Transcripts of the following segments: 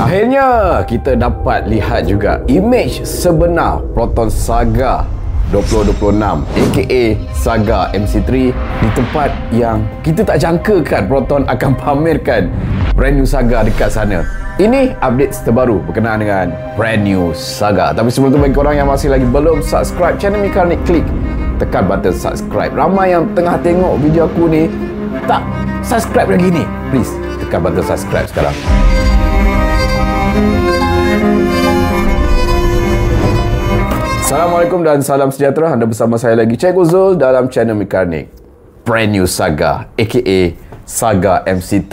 Akhirnya kita dapat lihat juga imej sebenar Proton Saga 2026 aka Saga MC3 di tempat yang kita tak jangkakan Proton akan pamerkan brand new Saga dekat sana. Ini update terbaru berkenaan dengan brand new Saga. Tapi sebelum tu, bagi korang yang masih lagi belum subscribe channel Mekanik, klik tekan button subscribe. Ramai yang tengah tengok video aku ni tak subscribe lagi ni. Please tekan button subscribe sekarang. Assalamualaikum dan salam sejahtera. Anda bersama saya lagi, Cikgu Zul, dalam channel Mekanik. Brand new Saga aka Saga MC3.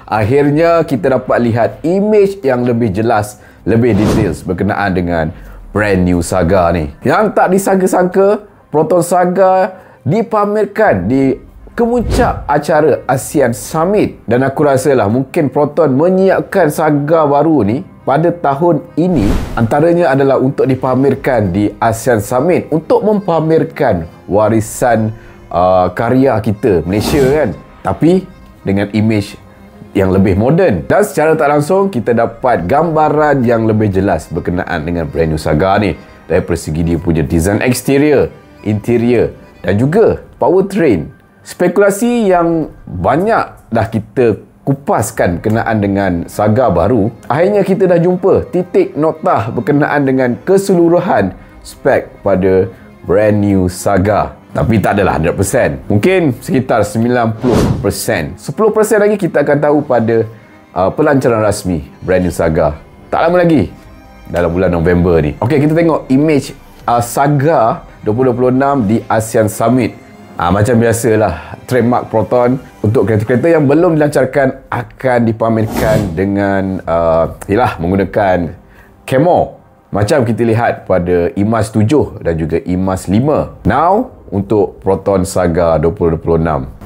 Akhirnya kita dapat lihat imej yang lebih jelas, lebih details berkenaan dengan brand new Saga ni. Yang tak disangka-sangka, Proton Saga dipamerkan di kemuncak acara ASEAN Summit. Dan aku rasalah mungkin Proton menyiapkan Saga baru ni pada tahun ini, antaranya adalah untuk dipamerkan di ASEAN Summit, untuk mempamerkan warisan karya kita Malaysia kan, tapi dengan imej yang lebih moden. Dan secara tak langsung kita dapat gambaran yang lebih jelas berkenaan dengan brand new Saga ni, dari persegi dia punya design exterior, interior dan juga powertrain. Spekulasi yang banyak dah kita kupaskan berkenaan dengan Saga baru, akhirnya kita dah jumpa titik noktah berkenaan dengan keseluruhan spek pada brand new Saga. Tapi tak adalah 100%, mungkin sekitar 90%. 10% lagi kita akan tahu pada pelancaran rasmi brand new Saga tak lama lagi, dalam bulan November ni. Okey, kita tengok imej Saga 2026 di ASEAN Summit. Macam biasalah, trademark Proton untuk kereta-kereta yang belum dilancarkan akan dipamerkan dengan menggunakan camo, macam kita lihat pada IMAZ 7 dan juga IMAZ 5. Now, untuk Proton Saga 2026,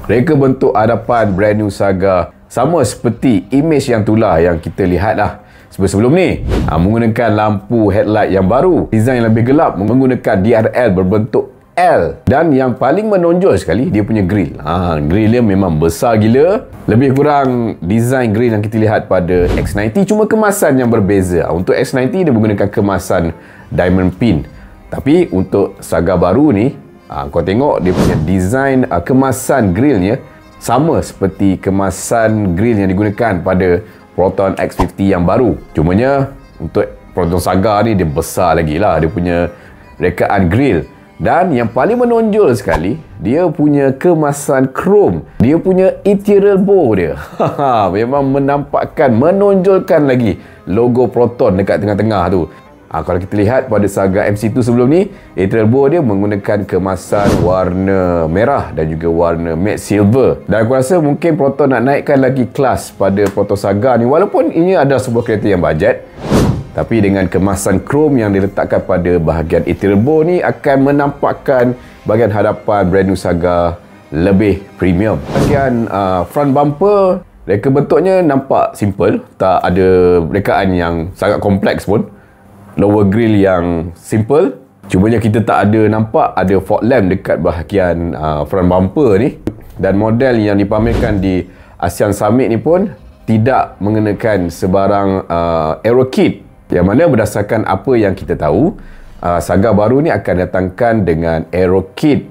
reka bentuk hadapan brand new Saga sama seperti imej yang itulah yang kita lihat lah sebelum ni. Menggunakan lampu headlight yang baru, design yang lebih gelap, menggunakan DRL berbentuk L, dan yang paling menonjol sekali, dia punya grill. Grill dia memang besar gila. Lebih kurang design grill yang kita lihat pada X90, cuma kemasan yang berbeza. Untuk X90 dia menggunakan kemasan diamond pin, tapi untuk Saga baru ni, kau tengok dia punya design kemasan grillnya sama seperti kemasan grill yang digunakan pada Proton X50 yang baru. Cumanya untuk Proton Saga ni dia besar lagi lah, dia punya rekaan grill. Dan yang paling menonjol sekali, dia punya kemasan krom, dia punya interior bow dia. Memang menampakkan, menonjolkan lagi logo Proton dekat tengah-tengah tu. Kalau kita lihat pada Saga MC2 sebelum ni, interior bow dia menggunakan kemasan warna merah dan juga warna matte silver. Dan aku rasa mungkin Proton nak naikkan lagi kelas pada Proton Saga ni, walaupun ini adalah sebuah kereta yang bajet, tapi dengan kemasan krom yang diletakkan pada bahagian interior bow ni akan menampakkan bahagian hadapan brand new Saga lebih premium. Bahagian front bumper, reka bentuknya nampak simple, tak ada rekaan yang sangat kompleks pun. Lower grill yang simple, cumanya kita tak ada nampak ada fog lamp dekat bahagian front bumper ni. Dan model yang dipamerkan di ASEAN Summit ni pun tidak mengenakan sebarang aero kit, yang mana berdasarkan apa yang kita tahu, Saga baru ni akan datangkan dengan aero kit,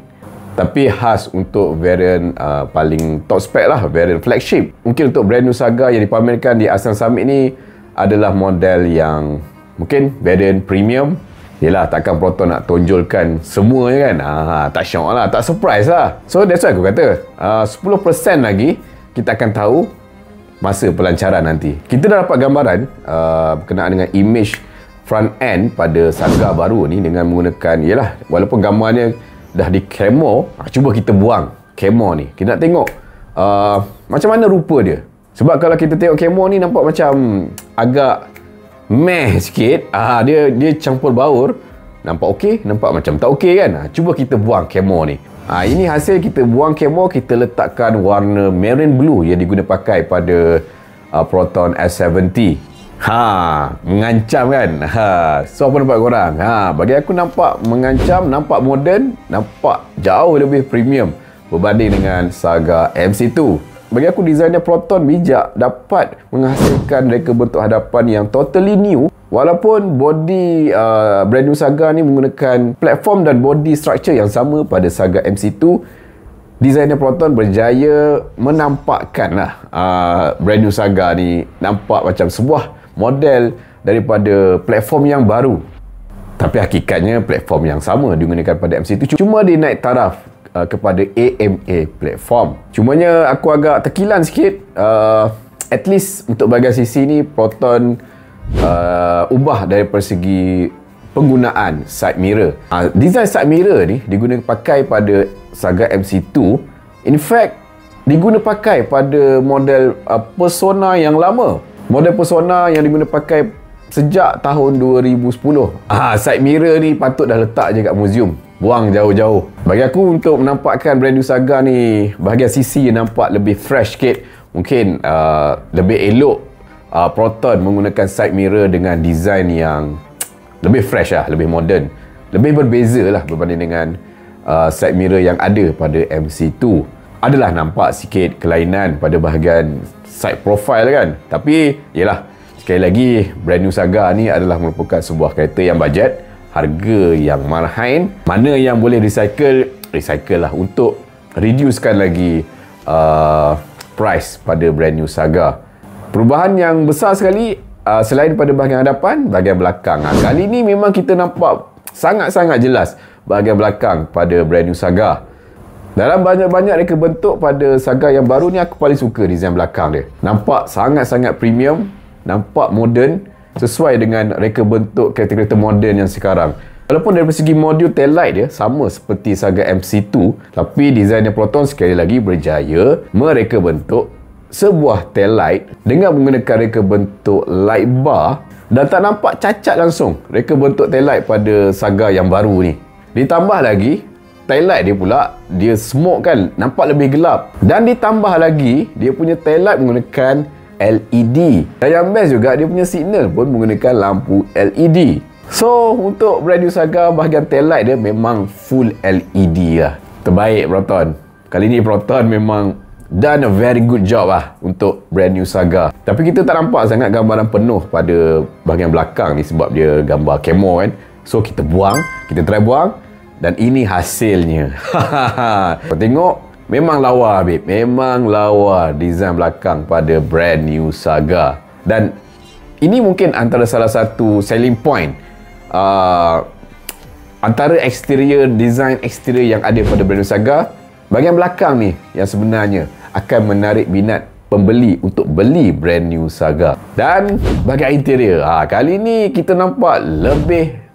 tapi khas untuk variant paling top spec lah, variant flagship. Mungkin untuk brand new Saga yang dipamerkan di ASEAN Summit ni adalah model yang mungkin variant premium. Yelah, takkan Proton nak tonjolkan semua kan, tak syok lah, tak surprise lah. So that's why aku kata 10% lagi kita akan tahu masa pelancaran nanti. Kita dah dapat gambaran berkenaan dengan imej front end pada Saga baru ni dengan menggunakan, yelah, walaupun gambarnya dah di camo, cuba kita buang camo ni. Kita nak tengok macam mana rupa dia. Sebab kalau kita tengok camo ni nampak macam agak meh sikit. Dia campur baur, nampak okey, nampak macam tak okey kan. Cuba kita buang camo ni. Ini hasil kita buang camo, kita letakkan warna marine blue yang diguna pakai pada Proton S70. Mengancam kan. So apa nampak korang? Bagi aku nampak mengancam, nampak moden, nampak jauh lebih premium berbanding dengan Saga MC2. bagi aku desainnya Proton bijak, dapat menghasilkan reka bentuk hadapan yang totally new. Walaupun body brand new Saga ni menggunakan platform dan body structure yang sama pada Saga MC2, desainer Proton berjaya menampakkan brand new Saga ni nampak macam sebuah model daripada platform yang baru. Tapi hakikatnya platform yang sama digunakan pada MC2, cuma dia naik taraf kepada AMA platform. Cumanya aku agak terkilan sikit, at least untuk bahagian sisi ni Proton ubah dari segi penggunaan side mirror. Design side mirror ni digunakan pakai pada Saga MC2. In fact, diguna pakai pada model Persona yang lama. Model Persona yang diguna pakai sejak tahun 2010. Side mirror ni patut dah letak je kat museum. Buang jauh-jauh. Bagi aku, untuk menampakkan brand new Saga ni, bahagian sisi nampak lebih fresh sikit. Mungkin lebih elok Proton menggunakan side mirror dengan design yang lebih fresh lah, lebih modern, lebih berbeza lah berbanding dengan side mirror yang ada pada MC2. Adalah nampak sikit kelainan pada bahagian side profile kan. Tapi yelah, sekali lagi brand new Saga ni adalah merupakan sebuah kereta yang bajet, harga yang marhain. Mana yang boleh recycle lah untuk reducekan lagi price pada brand new Saga. Perubahan yang besar sekali selain pada bahagian hadapan, bahagian belakang. Kali ni memang kita nampak sangat-sangat jelas bahagian belakang pada brand new Saga. Dalam banyak-banyak reka bentuk pada Saga yang baru ni, aku paling suka design belakang dia. Nampak sangat-sangat premium, nampak moden, sesuai dengan reka bentuk kereta-kereta moden yang sekarang. Walaupun dari segi modul tail light dia sama seperti Saga MC2, tapi desainnya Proton sekali lagi berjaya mereka bentuk sebuah tail light dengan menggunakan reka bentuk light bar, dan tak nampak cacat langsung reka bentuk tail light pada Saga yang baru ni. Ditambah lagi tail light dia pula, dia smoke kan, nampak lebih gelap. Dan ditambah lagi, dia punya tail light menggunakan LED. Dan yang best juga, dia punya signal pun menggunakan lampu LED. So, untuk brand new Saga, bahagian tail light dia memang full LED lah. Terbaik Proton. Kali ni Proton memang done a very good job lah untuk brand new Saga. Tapi kita tak nampak sangat gambaran penuh pada bahagian belakang ni sebab dia gambar camo kan. So, kita buang, kita try buang. Dan ini hasilnya. Kau tengok, memang lawa babe. Memang lawa design belakang pada brand new Saga. Dan ini mungkin antara salah satu selling point antara design eksterior yang ada pada brand new Saga. Bahagian belakang ni yang sebenarnya akan menarik minat pembeli untuk beli brand new Saga. Dan bahagian interior, kali ni kita nampak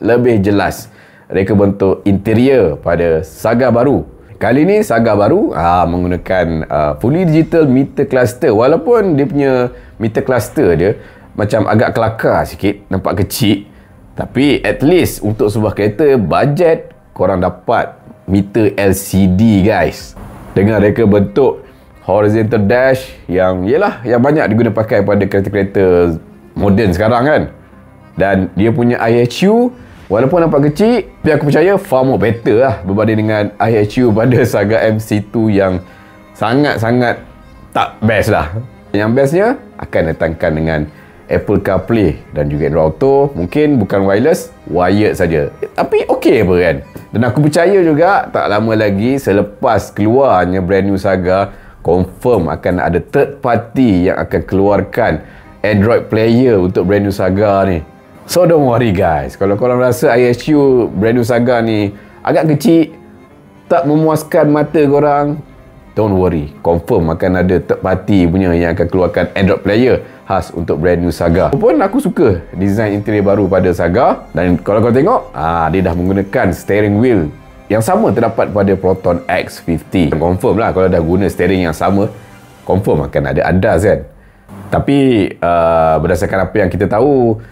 lebih jelas reka bentuk interior pada Saga baru. Kali ni Saga baru menggunakan fully digital meter cluster. Walaupun dia punya meter cluster dia macam agak kelakar sikit, nampak kecil, tapi at least untuk sebuah kereta bajet, korang dapat meter LCD guys, dengan reka bentuk horizontal dash yang banyak digunakan pakai pada kereta-kereta moden sekarang kan. Dan dia punya IHU walaupun nampak kecil, tapi aku percaya far more better lah berbanding dengan IHU pada Saga MC2 yang sangat-sangat tak best lah. Yang bestnya akan datangkan dengan Apple CarPlay dan juga Android Auto. Mungkin bukan wireless, wired saja. Tapi okey apa kan? Dan aku percaya juga tak lama lagi selepas keluarnya brand new Saga, confirm akan ada third party yang akan keluarkan Android player untuk brand new Saga ni. So don't worry guys, kalau korang rasa ISU brand new Saga ni agak kecil, tak memuaskan mata korang, don't worry, confirm akan ada third party punya yang akan keluarkan Android player khas untuk brand new Saga. Walaupun aku suka design interior baru pada Saga, dan kalau kau tengok, dia dah menggunakan steering wheel yang sama terdapat pada Proton X50. Confirm lah kalau dah guna steering yang sama, confirm akan ada andas kan. Tapi berdasarkan apa yang kita tahu,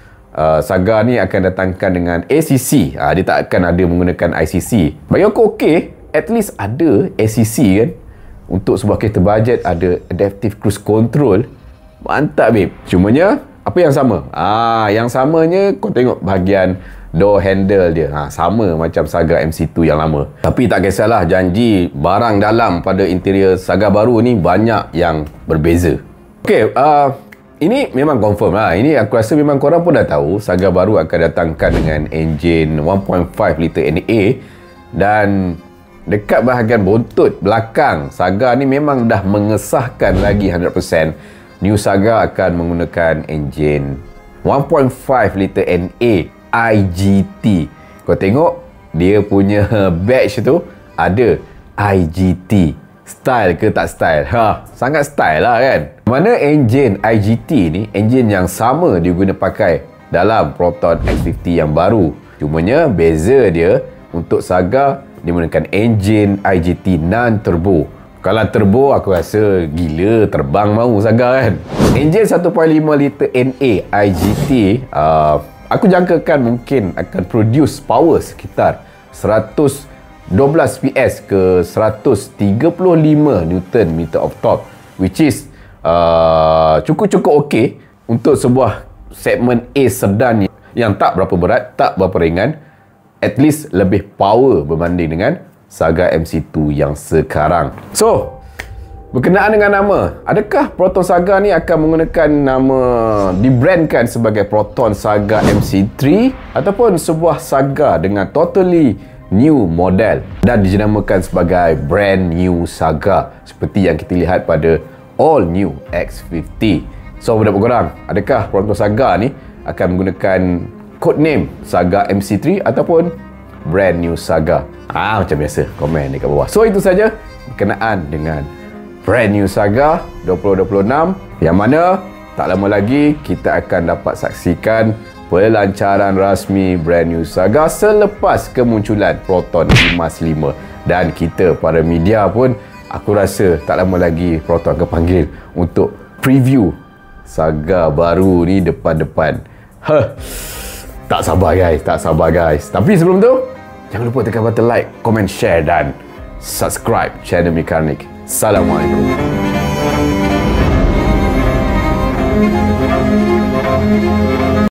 Saga ni akan datangkan dengan ACC. Dia tak akan ada menggunakan ICC. Bagi aku okey, at least ada ACC kan. Untuk sebuah kereta bajet ada Adaptive Cruise Control. Mantap babe. Cumanya apa yang sama? Yang samanya kau tengok bahagian door handle dia sama macam Saga MC2 yang lama. Tapi tak kisahlah, janji barang dalam pada interior Saga baru ni banyak yang berbeza. Okey, ini memang confirm lah. Ini aku rasa memang korang pun dah tahu Saga baru akan datangkan dengan enjin 1.5 liter NA. Dan dekat bahagian buntut belakang, Saga ni memang dah mengesahkan lagi 100% New Saga akan menggunakan enjin 1.5 liter NA IGT. Kau tengok dia punya badge tu ada IGT. Style ke tak style? Sangat style lah kan. Mana enjin IGT ni, enjin yang sama diguna pakai dalam Proton X50 yang baru. Cumanya beza dia, untuk Saga dia menggunakan enjin IGT non-turbo. Kalau turbo aku rasa gila, terbang mau Saga kan. Enjin 1.5 liter NA IGT, aku jangkakan mungkin akan produce power sekitar 112 PS ke 135 Newton meter of torque, which is cukup-cukup okey untuk sebuah segmen A sedan yang tak berapa berat, tak berapa ringan. At least lebih power berbanding dengan Saga MC2 yang sekarang. So, berkenaan dengan nama, adakah Proton Saga ni akan menggunakan nama, dibrandkan sebagai Proton Saga MC3 ataupun sebuah Saga dengan totally new model dan dijenamakan sebagai brand new Saga seperti yang kita lihat pada all new X50. So pendapat korang, adakah Proton Saga ni akan menggunakan code name Saga MC3 ataupun brand new Saga? Macam biasa, komen dekat bawah. So itu saja berkenaan dengan brand new Saga 2026, yang mana tak lama lagi kita akan dapat saksikan pelancaran rasmi brand new Saga selepas kemunculan Proton 55. Dan kita para media pun, aku rasa tak lama lagi Proton akan panggil untuk preview Saga baru ni depan-depan. Tak sabar guys. Tapi sebelum tu, jangan lupa tekan button like, komen, share dan subscribe channel Mekanik. Assalamualaikum.